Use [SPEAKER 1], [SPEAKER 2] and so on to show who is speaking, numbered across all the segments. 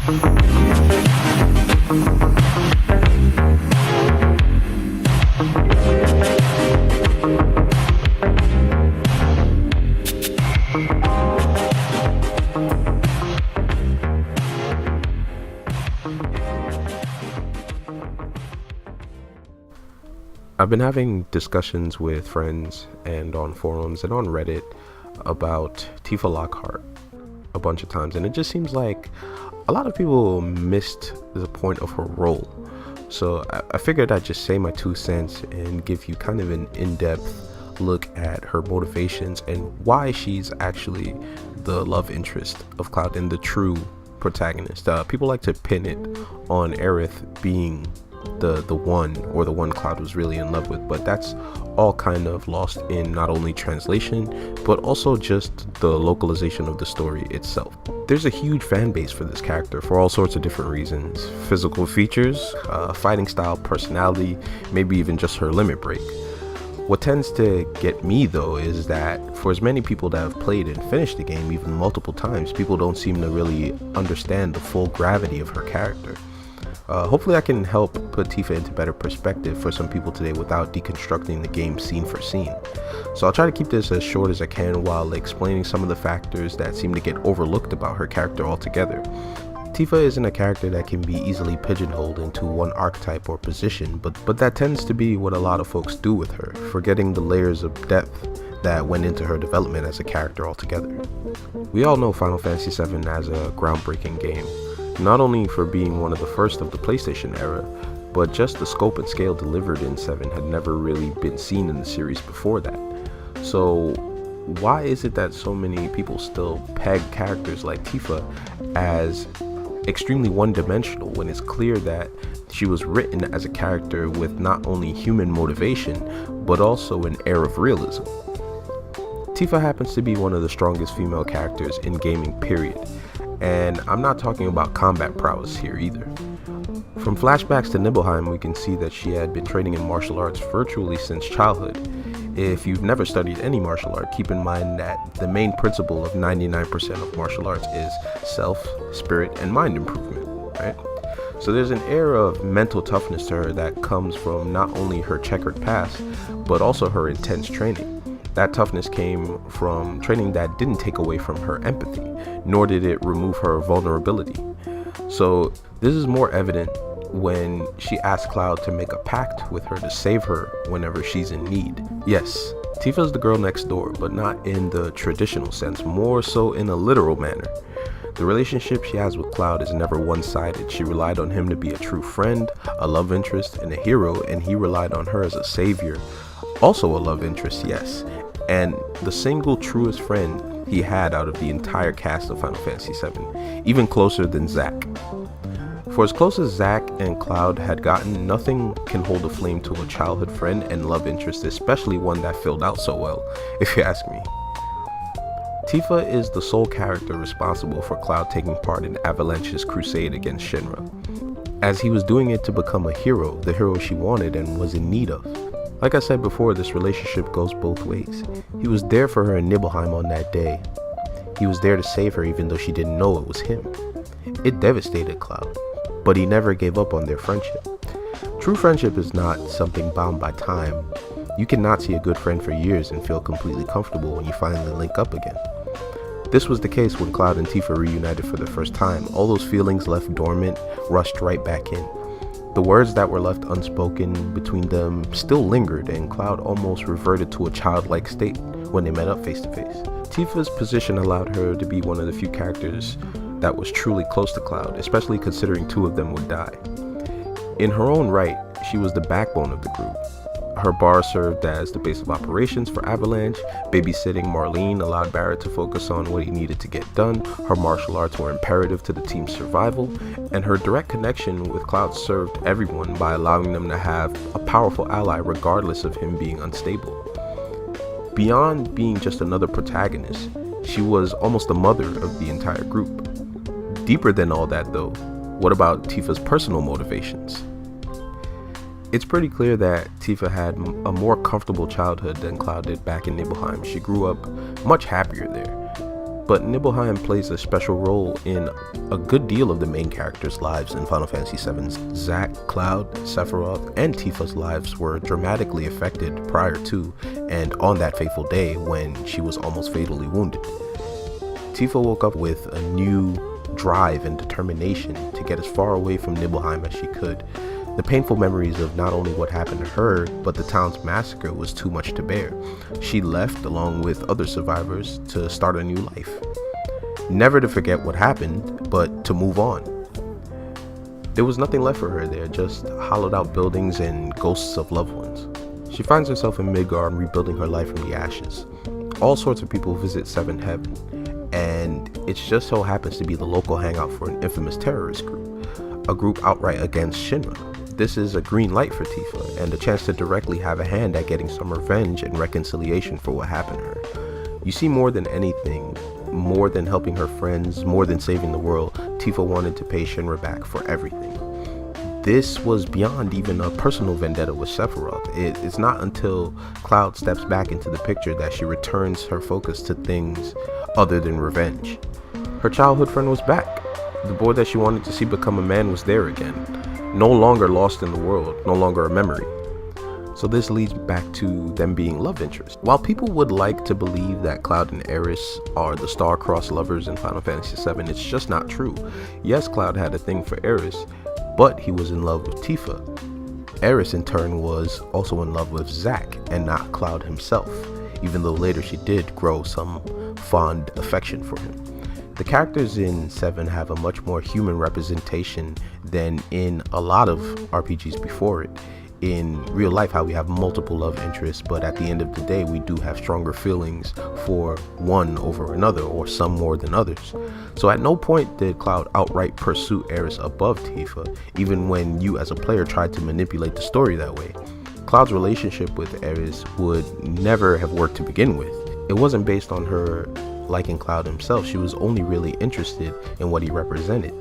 [SPEAKER 1] I've been having discussions with friends and on forums and on Reddit about Tifa Lockhart a bunch of times, and it just seems like a lot of people missed the point of her role. So I figured I'd just say my 2 cents and give you kind of an in-depth look at her motivations and why she's actually the love interest of Cloud and the true protagonist. People like to pin it on Aerith being the one Cloud was really in love with, but that's all kind of lost in not only translation but also just the localization of the story itself. There's a huge fan base for this character for all sorts of different reasons: physical features, fighting style, personality, maybe even just her limit break. What tends to get me though is that for as many people that have played and finished the game even multiple times, people don't seem to really understand the full gravity of her character. Hopefully I can help put Tifa into better perspective for some people today without deconstructing the game scene for scene. So I'll try to keep this as short as I can while explaining some of the factors that seem to get overlooked about her character altogether. Tifa isn't a character that can be easily pigeonholed into one archetype or position, but that tends to be what a lot of folks do with her, forgetting the layers of depth that went into her development as a character altogether. We all know Final Fantasy VII as a groundbreaking game, not only for being one of the first of the PlayStation era, but just the scope and scale delivered in 7 had never really been seen in the series before that. So why is it that so many people still peg characters like Tifa as extremely one-dimensional when it's clear that she was written as a character with not only human motivation but also an air of realism? Tifa happens to be one of the strongest female characters in gaming, period. And I'm not talking about combat prowess here either. From flashbacks to Nibelheim, we can see that she had been training in martial arts virtually since childhood. If you've never studied any martial art, keep in mind that the main principle of 99% of martial arts is self, spirit, and mind improvement, right? So there's an air of mental toughness to her that comes from not only her checkered past, but also her intense training. That toughness came from training that didn't take away from her empathy, nor did it remove her vulnerability. So this is more evident when she asks Cloud to make a pact with her to save her whenever she's in need. Yes, Tifa's the girl next door, but not in the traditional sense, more so in a literal manner. The relationship she has with Cloud is never one-sided. She relied on him to be a true friend, a love interest, and a hero, and he relied on her as a savior. Also a love interest, yes, and the single truest friend he had out of the entire cast of Final Fantasy VII, even closer than Zack. For as close as Zack and Cloud had gotten, nothing can hold a flame to a childhood friend and love interest, especially one that filled out so well, if you ask me. Tifa is the sole character responsible for Cloud taking part in Avalanche's crusade against Shinra, as he was doing it to become a hero, the hero she wanted and was in need of. Like I said before, this relationship goes both ways. He was there for her in Nibelheim on that day. He was there to save her even though she didn't know it was him. It devastated Cloud, but he never gave up on their friendship. True friendship is not something bound by time. You cannot see a good friend for years and feel completely comfortable when you finally link up again. This was the case when Cloud and Tifa reunited for the first time. All those feelings left dormant rushed right back in. The words that were left unspoken between them still lingered, and Cloud almost reverted to a childlike state when they met up face to face. Tifa's position allowed her to be one of the few characters that was truly close to Cloud, especially considering 2 of them would die. In her own right, she was the backbone of the group. Her bar served as the base of operations for Avalanche. Babysitting Marlene allowed Barret to focus on what he needed to get done. Her martial arts were imperative to the team's survival, and her direct connection with Cloud served everyone by allowing them to have a powerful ally regardless of him being unstable. Beyond being just another protagonist, she was almost the mother of the entire group. Deeper than all that though, what about Tifa's personal motivations? It's pretty clear that Tifa had a more comfortable childhood than Cloud did back in Nibelheim. She grew up much happier there. but Nibelheim plays a special role in a good deal of the main characters' lives in Final Fantasy VII's. Zack, Cloud, Sephiroth, and Tifa's lives were dramatically affected prior to and on that fateful day when she was almost fatally wounded. Tifa woke up with a new drive and determination to get as far away from Nibelheim as she could. The painful memories of not only what happened to her, but the town's massacre was too much to bear. She left along with other survivors to start a new life. Never to forget what happened, but to move on. There was nothing left for her there, just hollowed out buildings and ghosts of loved ones. She finds herself in Midgard rebuilding her life from the ashes. All sorts of people visit Seventh Heaven, and it just so happens to be the local hangout for an infamous terrorist group, a group outright against Shinra. This is a green light for Tifa, and a chance to directly have a hand at getting some revenge and reconciliation for what happened to her. You see, more than anything, more than helping her friends, more than saving the world, Tifa wanted to pay Shinra back for everything. This was beyond even a personal vendetta with Sephiroth. It's not until Cloud steps back into the picture that she returns her focus to things other than revenge. Her childhood friend was back. The boy that she wanted to see become a man was there again. No longer lost in the world, no longer a memory. So this leads back to them being love interests. While people would like to believe that Cloud and Aeris are the star-crossed lovers in Final Fantasy VII, it's just not true. Yes, Cloud had a thing for Aeris, but he was in love with Tifa. Aeris in turn was also in love with Zack and not Cloud himself, even though later she did grow some fond affection for him. The characters in 7 have a much more human representation than in a lot of RPGs before it. In real life, how we have multiple love interests, but at the end of the day, we do have stronger feelings for one over another, or some more than others. So at no point did Cloud outright pursue Aeris above Tifa, even when you as a player tried to manipulate the story that way. Cloud's relationship with Aeris would never have worked to begin with. It wasn't based on her liking Cloud himself. She was only really interested in what he represented.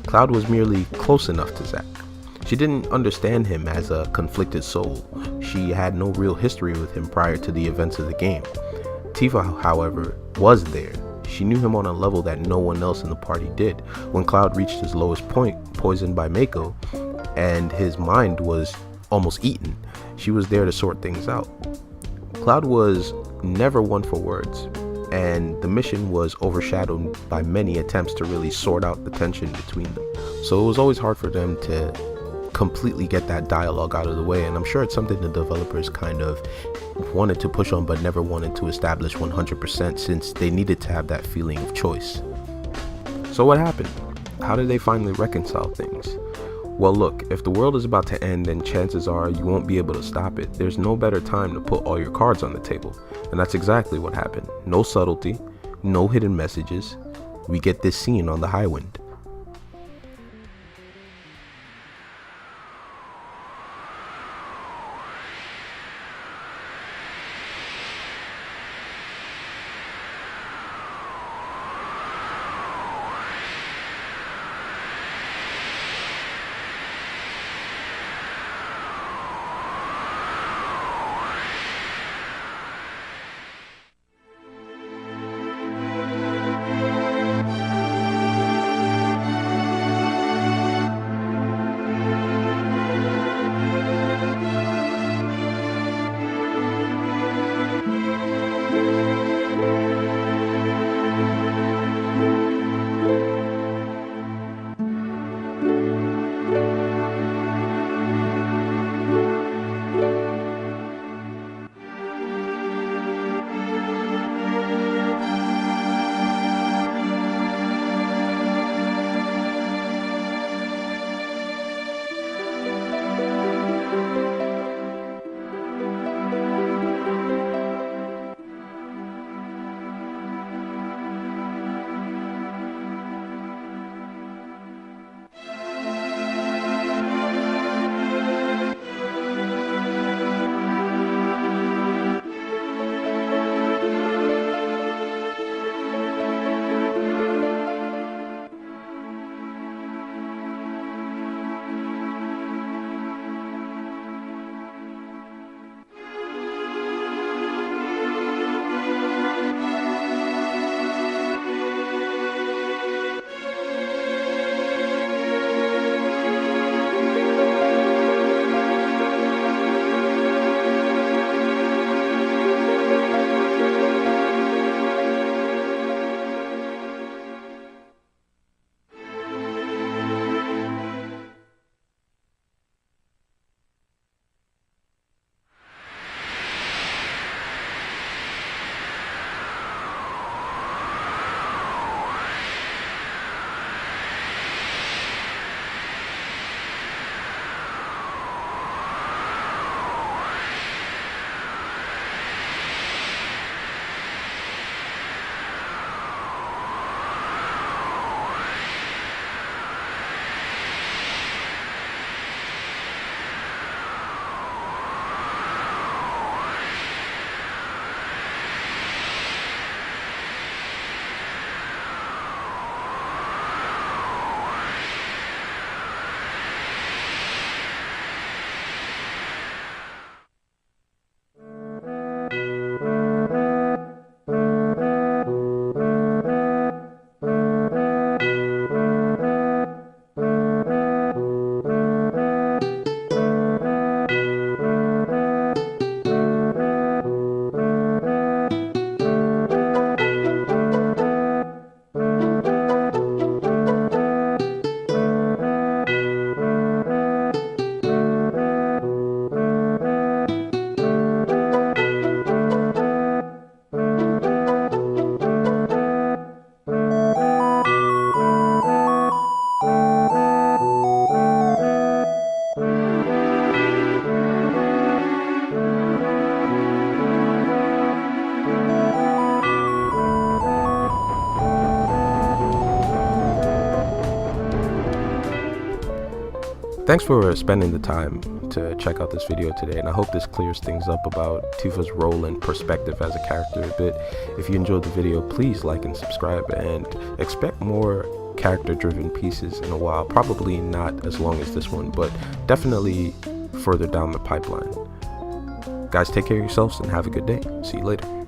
[SPEAKER 1] Cloud was merely close enough to Zack. She didn't understand him as a conflicted soul. She had no real history with him prior to the events of the game. Tifa, however, was there. She knew him on a level that no one else in the party did. When Cloud reached his lowest point, poisoned by Mako, and his mind was almost eaten, she was there to sort things out. Cloud was never one for words, and the mission was overshadowed by many attempts to really sort out the tension between them. So it was always hard for them to completely get that dialogue out of the way, and I'm sure it's something the developers kind of wanted to push on but never wanted to establish 100%, since they needed to have that feeling of choice. So what happened? How did they finally reconcile things? Well, look, if the world is about to end, then chances are you won't be able to stop it. There's no better time to put all your cards on the table. And that's exactly what happened. No subtlety, no hidden messages. We get this scene on the Highwind. thanks for spending the time to check out this video today, and I hope this clears things up about Tifa's role and perspective as a character a bit. If you enjoyed the video, please like and subscribe, and expect more character driven pieces in a while. Probably not as long as this one, but definitely further down the pipeline. Guys, take care of yourselves and have a good day. See you later.